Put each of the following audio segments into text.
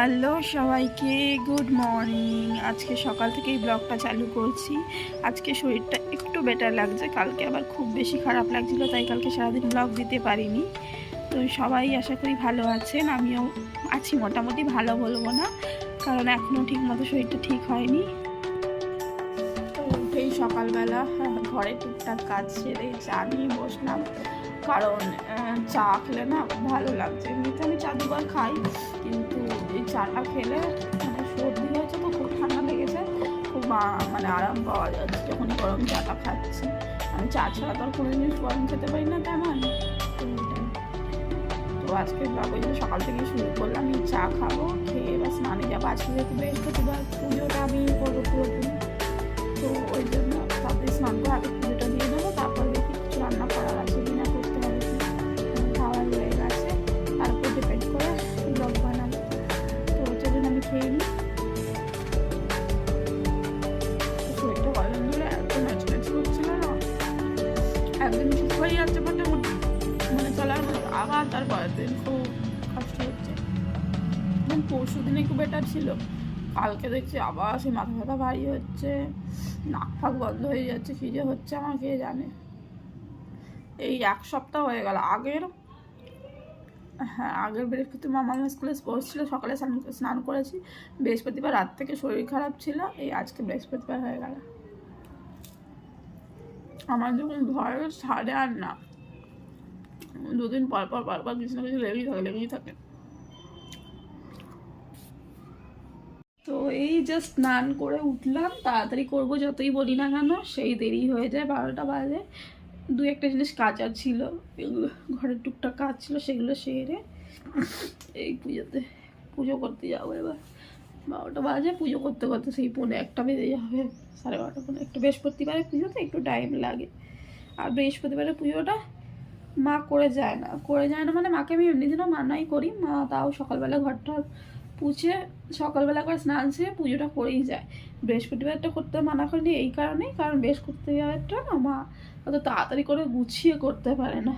Hello সবাইকে, good morning. আজকে সকাল থেকেই ব্লগটা চালু করছি। আজকে শরীরটা একটু বেটার লাগছে, কালকে আবার খুব বেশি খারাপ লাগছিল, তাই কালকে সারাদিন ব্লগ দিতে পারিনি। তো সবাই আশা করি ভালো আছেন, আমিও আছি মোটামুটি, ভালো বলবো না কারণ এখনও ঠিক মতো শরীরটা ঠিক হয়নি। তো উঠেই সকালবেলা ঘরে টুকটাক কাজ সেরে চা নিয়ে বসলাম, কারণ চা খেলে না ভালো লাগছে। এমনিতে আমি চা দুবার খাই, কিন্তু এই চাটা খেলে মানে সর্দি হয়েছে তো, খুব ঠান্ডা লেগেছে, খুব মানে আরাম পাওয়া যাচ্ছে যখন গরম চাটা খাচ্ছি। আমি চা ছাড়া তো আর কোনো জিনিস গরম খেতে পারি না তেমন। তো আজকে ওই জন্য সকাল থেকে শুরু করলাম, এই চা খাবো, খেয়ে এবার স্নানে যাবো। আজকে যেহেতু বৃহস্পতিবার, পুজোটা আমি করবো পুরোপুরি, তো ওই জন্য তাড়াতাড়ি স্নান করে আগে পুজোটা দিয়ে দেবো, তারপর দেখি কিছু রান্না করার আছে কিনা, করতে হবে কি খাওয়া হয়ে গেছে তারপর ডিপেন্ড করে ব্লগ বানাবো। তো চলুন আমি খেয়ে নিই। শরীরটা কদিন ধরে এত ম্যাচ করছিল না, একদিন ঠিক হয়ে যাচ্ছে মোটামুটি, মানে চলার মতো, আবার তারপরের দিন খুব কষ্ট হচ্ছে। পরশু দিন একটু বেটার ছিল, কালকে দেখছি আবার সেই মাথা ব্যথা ভারী হচ্ছে, নাক ফাঁক বন্ধ হয়ে যাচ্ছে, কী যে হচ্ছে আমার কে জানে। এই এক সপ্তাহ হয়ে গেল। আগের বৃহস্পতিবার মামা স্কুলে স্পোর্টস ছিল, সকালে স্নান করেছি, বৃহস্পতিবার রাত থেকে শরীর খারাপ ছিল, এই আজকে বৃহস্পতিবার হয়ে গেল। আমার যখন ভয় ছাড়ে আর না, দুদিন পর কিছু না কিছু লেগেই থাকে। তো এই জাস্ট স্নান করে উঠলাম, তাড়াতাড়ি করবো যতই বলি না কেন, সেই দেরি হয়ে যায়, 12টা বাজে। দু একটা জিনিস কাচার ছিল, এগুলো ঘরের টুকটাক কাজ ছিল, সেগুলো সেরে এই পুজো করতে যাবো। এবার 12টা বাজে, পুজো করতে করতে সেই 1:45 বেজে যাবে, 12:30 পৌনে একটু। বৃহস্পতিবারের পুজোতে একটু টাইম লাগে, আর বৃহস্পতিবারের পুজোটা মা করে যায় না মানে মাকে আমি এমনি দিনও মানাই করি, মা তাও সকালবেলা ঘরটা পুছে সকালবেলা করে স্নান সেরে পুজোটা করেই যায়। বৃহস্পতিবারটা করতে মানা করিনি এই কারণেই, কারণ বৃহস্পতিবারটা না মা অত তাড়াতাড়ি করে গুছিয়ে করতে পারে না,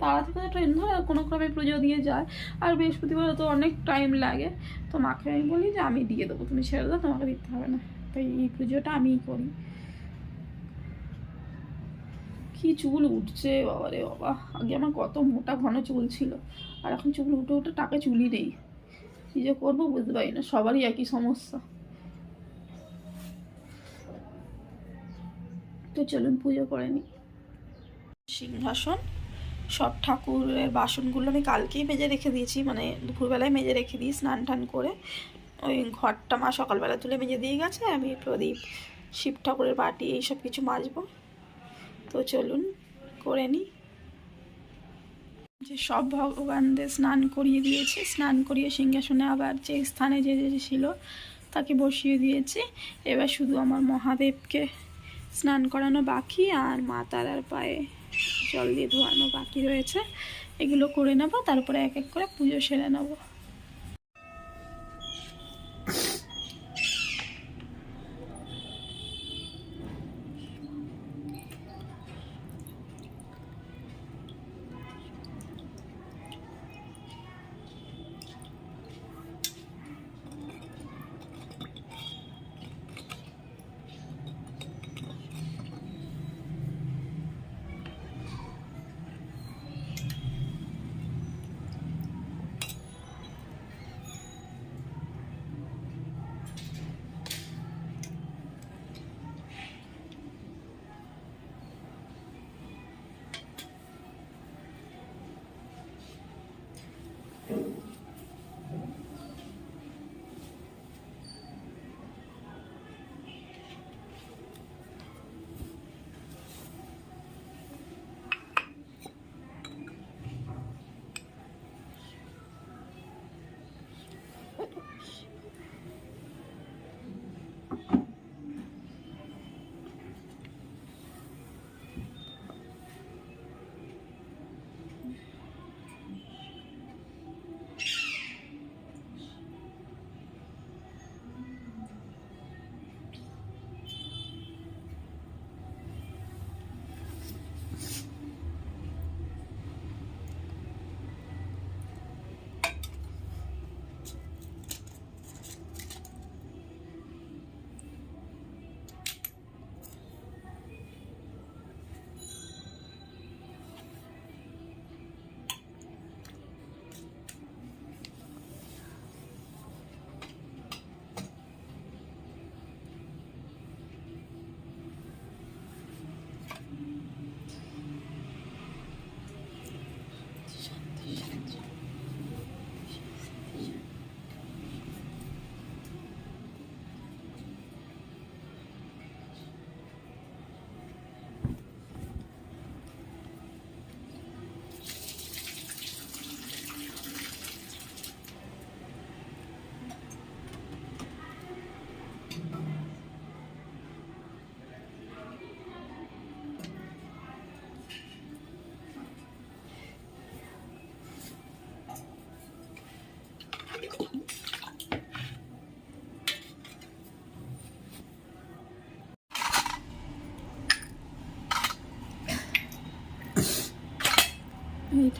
তাড়াতাড়ি ট্রেন ধরে কোনো ক্রমে পুজো দিয়ে যায়, আর বৃহস্পতিবার তো অনেক টাইম লাগে। তো মাকে আমি বলি যে আমি দিয়ে দেবো, তুমি ছেড়ে দাও, তোমাকে দিতে হবে না, তাই এই পুজোটা আমিই করি। কি চুল উঠছে বাবা রে বাবা, আগে আমার কত মোটা ঘন চুল ছিল, আর এখন চুল উঠে উঠে টাকে চুলই নেই, কি যে করবো বুঝতে পারি না, সবারই একই সমস্যা। তো চলুন পুজো করে নিই। সিংহাসন, সব ঠাকুরের বাসনগুলো আমি কালকেই মেজে রেখে দিয়েছি, মানে দুপুরবেলায় মেজে রেখে দিই স্নান টান করে। ওই ঘরটা মা সকালবেলা তুলে মেজে দিয়ে গেছে, আমি প্রদীপ, শিব ঠাকুরের বাটি এইসব কিছু মাজবো। তো চলুন করে নিই। যে সব ভগবানদের স্নান করিয়ে দিয়েছি, স্নান করিয়ে সিংহাসনে আবার যে স্থানে যে যে ছিল তাকে বসিয়ে দিয়েছি। এবার শুধু আমার মহাদেবকে স্নান করানো বাকি, আর মা তারার পায়ে জল দিয়ে ধোয়ানো বাকি রয়েছে, এগুলো করে নেবো, তারপরে এক এক করে পুজো সেরে নেবো।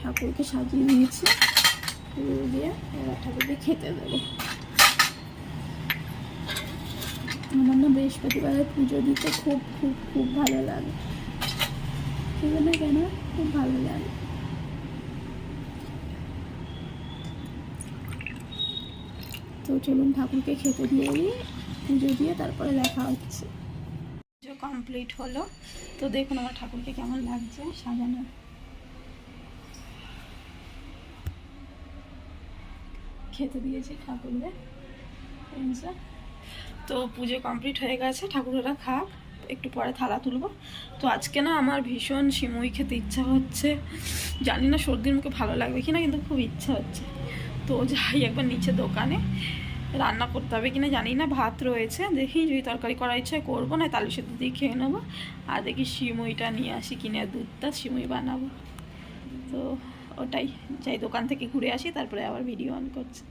ঠাকুরকে সাজিয়ে দিয়েছি, পুজো দিয়ে এবার ঠাকুরকে খেতে দেবো। আমার না বৃহস্পতিবারে পুজো দিতে খুব খুব খুব ভালো লাগে, সেজন্য কেন খুব ভালো লাগে। তো চলুন ঠাকুরকে খেতে দিয়ে দিই, পুজো দিয়ে তারপরে দেখা হচ্ছে। পুজো কমপ্লিট হলো, তো দেখুন আমার ঠাকুরকে কেমন লাগছে সাজানো। খেতে দিয়েছি ঠাকুরদের। তো পুজো কমপ্লিট হয়ে গেছে, ঠাকুরেরা খাক, একটু পরে থালা তুলবো। তো আজকে না আমার ভীষণ সিমুই খেতে ইচ্ছা হচ্ছে, জানি না সর্দির মুখে ভালো লাগবে কিনা, কিন্তু খুব ইচ্ছা হচ্ছে। তো যাই একবার নিচে দোকানে, রান্না করতে হবে কিনা জানি না, ভাত রয়েছে, দেখি যদি তরকারি করার ইচ্ছা করবো, না তালু সেদ্ধ দিয়ে খেয়ে নেবো। আর দেখি সিমুইটা নিয়ে আসি কিনে, দুধটা সিমুই বানাবো। তো ওটাই যাই, দোকান থেকে ঘুরে আসি, তারপরে আবার ভিডিও অন করছি।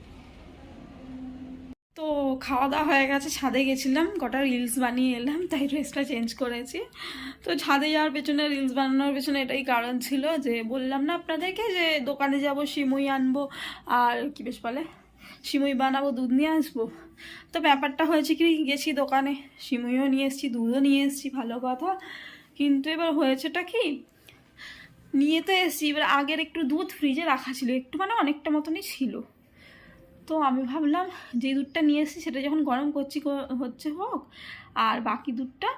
তো খাওয়া দাওয়া হয়ে গেছে, ছাদে গেছিলাম, কটা রিলস বানিয়ে এলাম, তাই ড্রেসটা চেঞ্জ করেছি। তো ছাদে যাওয়ার পেছনে, রিলস বানানোর পেছনে এটাই কারণ ছিল, যে বললাম না আপনাদেরকে যে দোকানে যাব, সিমুই আনবো, আর কি বেশ বলে সিমুই বানাবো, দুধ নিয়ে আসবো। তো ব্যাপারটা হয়েছে কি, গেছি দোকানে, সিমুইও নিয়ে এসেছি, দুধও নিয়ে এসেছি, ভালো কথা। কিন্তু এবার হয়েছেটা কি, নিয়ে তো এসেছি, এবার আগের একটু দুধ ফ্রিজে রাখা ছিল, একটু মানে অনেকটা মতনই ছিল। তো আমি ভাবলাম যে দুধটা নিয়ে এসেছি সেটা যখন গরম হচ্ছে হোক, আর বাকি দুধটা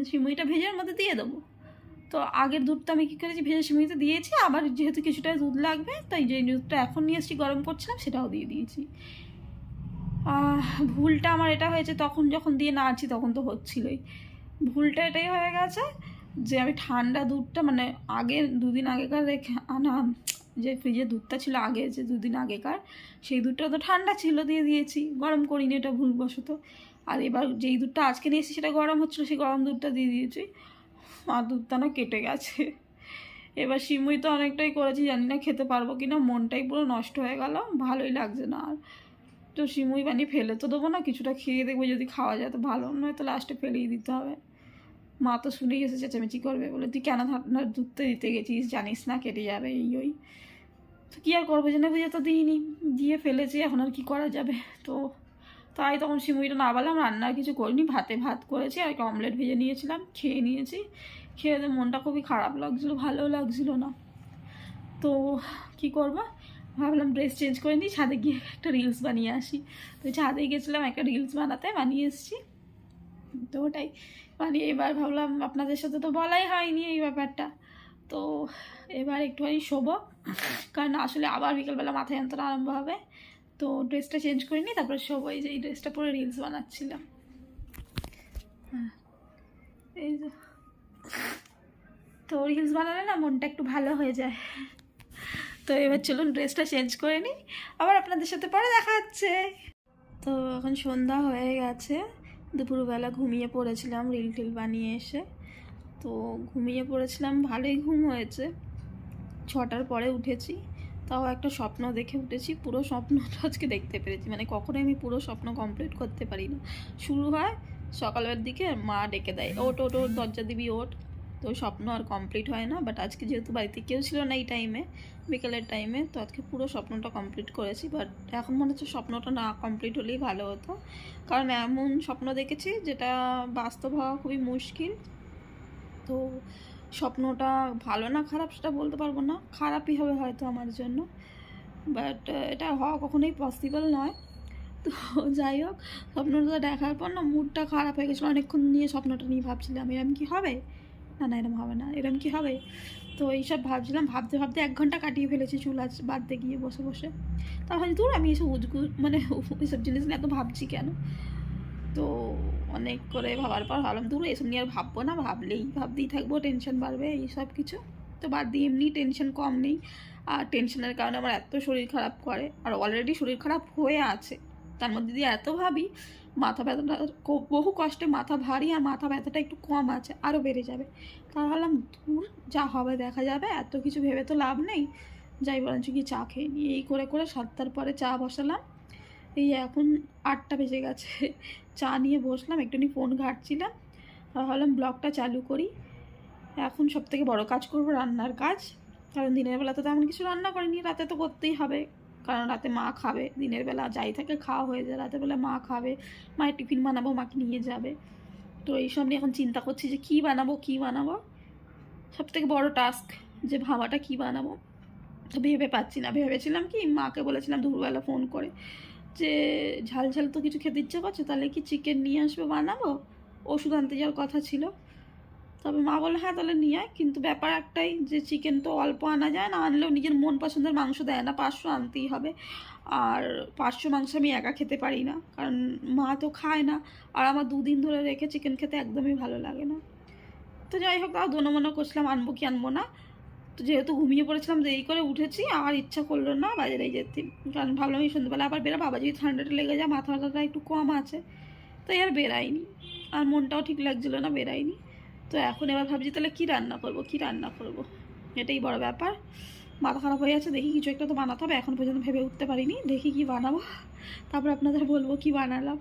সিমুইটা ভেজার মধ্যে দিয়ে দেবো। তো আগের দুধটা আমি কী করেছি, ভেজে সিমুইতে দিয়েছি, আবার যেহেতু কিছুটা দুধ লাগবে, তাই যে দুধটা এখন নিয়ে এসেছি গরম করছিলাম সেটাও দিয়ে দিয়েছি। ভুলটা আমার এটা হয়েছে, তখন যখন দিয়ে নাড়ছি তখন তো হচ্ছিলই, ভুলটা এটাই হয়ে গেছে যে আমি ঠান্ডা দুধটা, মানে আগে দুদিন আগেকার রেখে আনা যে ফ্রিজের দুধটা ছিল আগে, যে দুদিন আগেকার, সেই দুধটা তো ঠান্ডা ছিল, দিয়ে দিয়েছি, গরম করিনি, এটা ভুলবশত। আর এবার যেই দুধটা আজকে নিয়েছি সেটা গরম হচ্ছিলো, সেই গরম দুধটা দিয়ে দিয়েছি, আর দুধটা না কেটে গেছে। এবার সিমুই তো অনেকটাই করেছি, জানি না খেতে পারবো কি না, মনটাই পুরো নষ্ট হয়ে গেল, ভালোই লাগছে না আর। তো সিমুই বানিয়ে ফেলে তো দেবো না, কিছুটা খেয়ে দেখবো, যদি খাওয়া যায় তো ভালো, নয় তো লাস্টে ফেলেই দিতে হবে। মা তো শুনেই এসে চেঁচামেচি করবে, বলে তুই কেন দুধটা দিতে গেছিস, জানিস না কেটে যাবে, এই ওই। তো কী আর করবো, জেনে বুঝে তো দিইনি, দিয়ে ফেলেছি, এখন আর কি করা যাবে। তো তাই তখন সিমুইটা না বললাম, রান্নার কিছু করিনি, ভাত করেছি, আর অমলেট ভেজে নিয়েছিলাম, খেয়ে নিয়েছি। খেয়ে মনটা খুবই খারাপ লাগছিলো, ভালোও লাগছিলো না। তো কি করবো, ভাবলাম ড্রেস চেঞ্জ করে নিই, ছাদে গিয়ে একটা রিলস বানিয়ে আসি। তো ছাদে গেছিলাম একটা রিলস বানাতে, বানিয়ে এসেছি। তো ওটাই বানিয়ে এবার ভাবলাম আপনাদের সাথে তো বলাই হয়নি এই ব্যাপারটা। তো এবার একটুখানি শোবো, কারণ আসলে আবার বিকেলবেলা মাথায় যন্ত্রণা আরম্ভ হবে। তো ড্রেসটা চেঞ্জ করে নিই, তারপরে শোবো। এই যে এই ড্রেসটা পরে রিলস বানাচ্ছিলাম, হ্যাঁ এই যে। তো রিলস বানালে না মনটা একটু ভালো হয়ে যায়। তো এবার চলুন ড্রেসটা চেঞ্জ করে নিই, আবার আপনাদের সাথে পরে দেখা হচ্ছে। তো এখন সন্ধ্যা হয়ে গেছে, দুপুরবেলা ঘুমিয়ে পড়েছিলাম রিল টিল বানিয়ে এসে। তো ঘুমিয়ে পড়েছিলাম, ভালোই ঘুম হয়েছে, 6টার পরে উঠেছি, তাও একটা স্বপ্ন দেখে উঠেছি, পুরো স্বপ্নটা আজকে দেখতে পেরেছি। মানে কখনোই আমি পুরো স্বপ্ন কমপ্লিট করতে পারি না, শুরু হয় সকালের দিকে, মা ডেকে দেয়, ওট ওট ওট দরজা দিবি ওট, তো স্বপ্ন আর কমপ্লিট হয় না। বাট আজকে যেহেতু বাড়িতে কেউ ছিল না এই টাইমে, বিকেলের টাইমে, তো আজকে পুরো স্বপ্নটা কমপ্লিট করেছি। বাট এখন মনে হচ্ছে স্বপ্নটা না কমপ্লিট হলেই ভালো হতো, কারণ এমন স্বপ্ন দেখেছি যেটা বাস্তব হওয়া খুবই মুশকিল। তো স্বপ্নটা ভালো না খারাপ সেটা বলতে পারবো না, খারাপই হবে হয়তো আমার জন্য, বাট এটা হওয়া কখনোই পসিবল নয়। তো যাই হোক, স্বপ্নটা দেখার পর না মুডটা খারাপ হয়ে গেছিলো, অনেকক্ষণ নিয়ে স্বপ্নটা নিয়ে ভাবছিলাম এরম কি হবে, না না এরম হবে না, এরম কি হবে। তো এইসব ভাবছিলাম, ভাবতে ভাবতে 1 ঘন্টা কাটিয়ে ফেলেছি চুল আজ বাঁধতে গিয়ে বসে বসে। তাহলে দূর আমি এসব মানে এইসব জিনিস নিয়ে এত ভাবছি কেন। তো অনেক করে ভাবার পর ভাবলাম দূর এসব নিয়ে আর ভাববো না, ভাবতেই থাকবো, টেনশন বাড়বে এই সব কিছু। তো বাদ দিয়ে এমনি টেনশন কম নেই, আর টেনশনের কারণে আমার এত শরীর খারাপ করে, আর অলরেডি শরীর খারাপ হয়ে আছে, তার মধ্যে দিয়ে এত ভাবি, মাথা ব্যথাটা বহু কষ্টে মাথা ভারী, আর মাথা ব্যথাটা একটু কম আছে, আরও বেড়ে যাবে। তা ভাবলাম দূর যা হবে দেখা যাবে, এত কিছু ভেবে তো লাভ নেই, যাই বরঞ্চ কি চা খেয়ে নিই। এই করে করে 7টার পরে চা বসালাম, এই এখন 8টা বেজে গেছে, চা নিয়ে বসলাম, একটুখানি ফোন ঘাঁটছিলাম, ভাবলাম ব্লগটা চালু করি। এখন সবথেকে বড় কাজ করব, রান্নার কাজ। কারণ দিনের বেলা তো তেমন কিছু রান্না করিনি, রাতে তো করতেই হবে, কারণ রাতে মা খাবে। দিনের বেলা যাই থাকে খাওয়া হয়ে যায়, রাতের বেলা মা খাবে, মায়ের টিফিন বানাবো, মাকে নিয়ে যাবে। তো এইসব নিয়ে এখন চিন্তা করছি যে কী বানাবো। সবথেকে বড় টাস্ক যে ভাবাটা কী বানাবো, তো ভেবে পাচ্ছি না। ভেবেছিলাম কি, মাকে বলেছিলাম দুপুরবেলা ফোন করে যে ঝাল ঝাল তো কিছু খেতে ইচ্ছে করছে, তাহলে কি চিকেন নিয়ে আসবে, বানাবো। ওষুধ আনতে যাওয়ার কথা ছিল, তবে মা বললো হ্যাঁ তাহলে নিয়ে আয়, কিন্তু ব্যাপার একটাই যে চিকেন তো অল্প আনা যায় না, আনলেও নিজের মন পছন্দের মাংস দেয় না, 500 আনতেই হবে। আর 500 মাংস আমি একা খেতে পারি না, কারণ মা তো খায় না, আর আমার 2 দিন ধরে রেখে চিকেন খেতে একদমই ভালো লাগে না। তো যাই হোক, তাও দোনো করছিলাম আনবো কি আনবো না। তো যেহেতু ঘুমিয়ে পড়েছিলাম, দেরি করে উঠেছি, আর ইচ্ছা করলো না বাজারে যেতে, কারণ ভাবলাম এই সন্ধ্যেবেলা আবার বেরোবো, বাবা যদি ঠান্ডাটা লেগে যায়, মাথা ব্যথাটা একটু কম আছে, তাই আর বেরাইনি। আর মনটাও ঠিক লাগছিলো না, বেরাইনি। তো এখন এবার ভাবছি তাহলে কী রান্না করবো, এটাই বড় ব্যাপার। মাথা খারাপ হয়ে আছে, দেখি কিছু একটা তো বানাতে হবে, এখন পর্যন্ত ভেবে উঠতে পারিনি, দেখি কি বানাবো, তারপর আপনাদের বলবো কি বানালাম।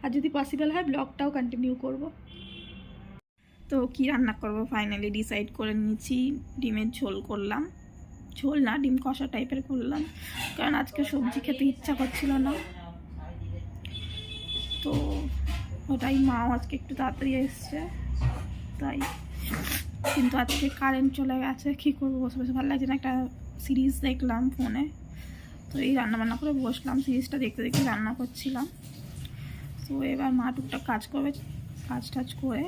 আর যদি পসিবল হয় ব্লগটাও কন্টিনিউ করব। তো কি রান্না করব ফাইনালি ডিসাইড করে নিয়েছি, ডিমের ঝোল করলাম, ঝোল না ডিম কষা টাইপের করলাম, কারণ আজকে সবজি খেতে ইচ্ছা করছিল না। তো ওটাই, মাও আজকে একটু তাড়াতাড়ি এসছে তাই। কিন্তু আজকে কারেন্ট চলে গেছে, কী করবো, বসে বসে ভালো লাগছে না। একটা সিরিজ দেখলাম ফোনে, তো এই রান্নাবান্না করে বসলাম, সিরিজটা দেখতে দেখতে রান্না করছিলাম। তো এবার মা টুকটাক কাজ করবে, কাজ টাজ করে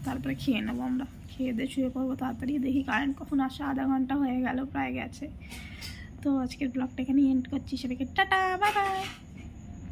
তারপরে খেয়ে নেবো আমরা, খেয়ে দিয়ে শুয়ে পড়বো তাড়াতাড়ি। দেখি কারেন্ট কখন আসে, আধা ঘন্টা হয়ে গেল, প্রায় গেছে। তো আজকের ব্লগটা এখানে এন্ড করছি, সবাইকে টাটা, বাই বাই।